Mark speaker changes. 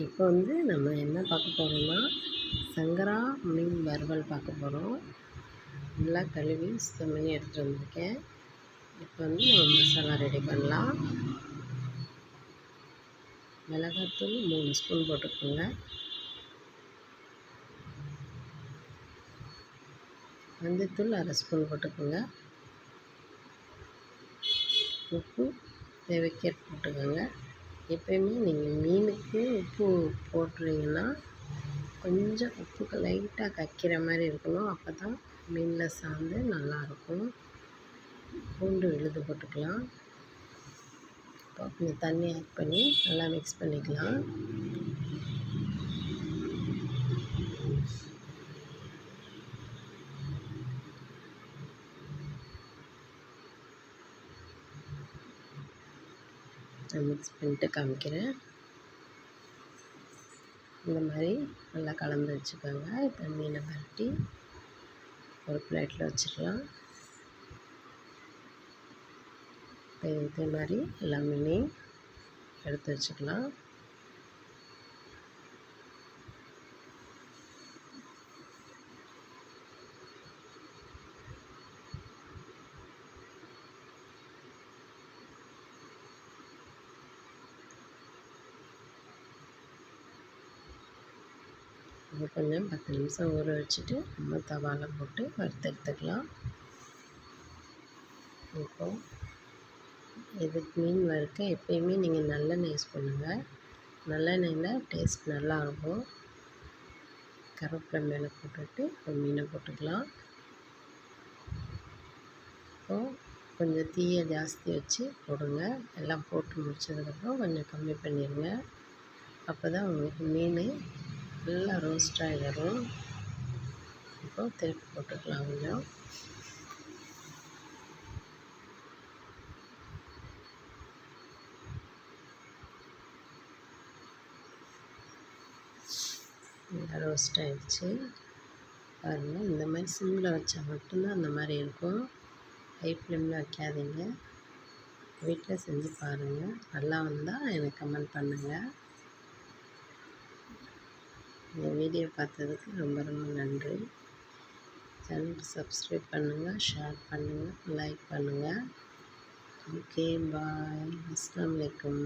Speaker 1: இப்போ நம்ம என்ன பார்க்க போகிறோம்னா, சங்கரா மீன் வறுவல் பார்க்க போகிறோம். நல்லா கழுவி சுத்தம் பண்ணி எடுத்துகிட்டு வந்திருக்கேன். இப்போ நம்ம மசாலா ரெடி பண்ணலாம். மிளகாத்தூள் 3 ஸ்பூன் போட்டுக்கோங்க. மஞ்சத்தூள் 1/2 ஸ்பூன் போட்டுக்கோங்க. உப்பு தேவைக்கேற்ப போட்டுக்கோங்க. எப்பயுமே நீங்கள் மீனுக்கு உப்பு போட்டுறீங்கன்னா கொஞ்சம் உப்புக்கு லைட்டாக கக்கிற மாதிரி இருக்கணும். அப்போ தான் மீனில் சார்ந்து நல்லாயிருக்கும். பூண்டு விழுது போட்டுக்கலாம். இப்போ கொஞ்சம் தண்ணி ஆட் பண்ணி நல்லா மிக்ஸ் பண்ணிக்கலாம். நான் மிக்ஸ் பண்ணிட்டு காமிக்கிறேன். இந்த மாதிரி நல்லா கலந்து வச்சுக்கோங்க. இப்போ மீனை பரட்டி ஒரு பிளேட்டில் வச்சுக்கலாம். இப்போ இதே மாதிரி எல்லா மீனையும் எடுத்து வச்சுக்கலாம். இது கொஞ்சம் 10 நிமிஷம் ஊற வச்சுட்டு நம்ம தவாவில் போட்டு வறுத்தெடுத்துக்கலாம். இப்போ இதுக்கு மீன் வறுக்க எப்பயுமே நீங்கள் நல்லெண்ணெய் யூஸ் பண்ணுங்கள். நல்லெண்ணெயில் டேஸ்ட் நல்லாயிருக்கும். கருவேப்பிலை மேலே போட்டுட்டு மீனை போட்டுக்கலாம். இப்போது கொஞ்சம் தீயை ஜாஸ்தி வச்சு போடுங்க. எல்லாம் போட்டு முடிச்சதுக்கப்புறம் கொஞ்சம் கம்மி பண்ணிடுங்க. அப்போ தான் உங்களுக்கு மீன் நல்லா ரோஸ்டாகி வரும். இப்போது திருப்பி போட்டுக்கலாம். கொஞ்சம் நல்லா ரோஸ்ட் ஆகிடுச்சு பாருங்கள். இந்த மாதிரி சிம்மில் வச்சா மட்டும்தான் அந்த மாதிரி இருக்கும். ஹை ஃப்ளேமில் வைக்காதீங்க. வீட்டில் செஞ்சு பாருங்கள். நல்லா வந்தால் எனக்கு கமெண்ட் பண்ணுங்கள். இந்த வீடியோ பார்த்ததுக்கு ரொம்ப ரொம்ப நன்றி. சேனலுக்கு சப்ஸ்கிரைப் பண்ணுங்கள், ஷேர் பண்ணுங்கள், லைக் பண்ணுங்கள். ஓகே, பாய். அஸ்ஸலாமு அலைக்கும்.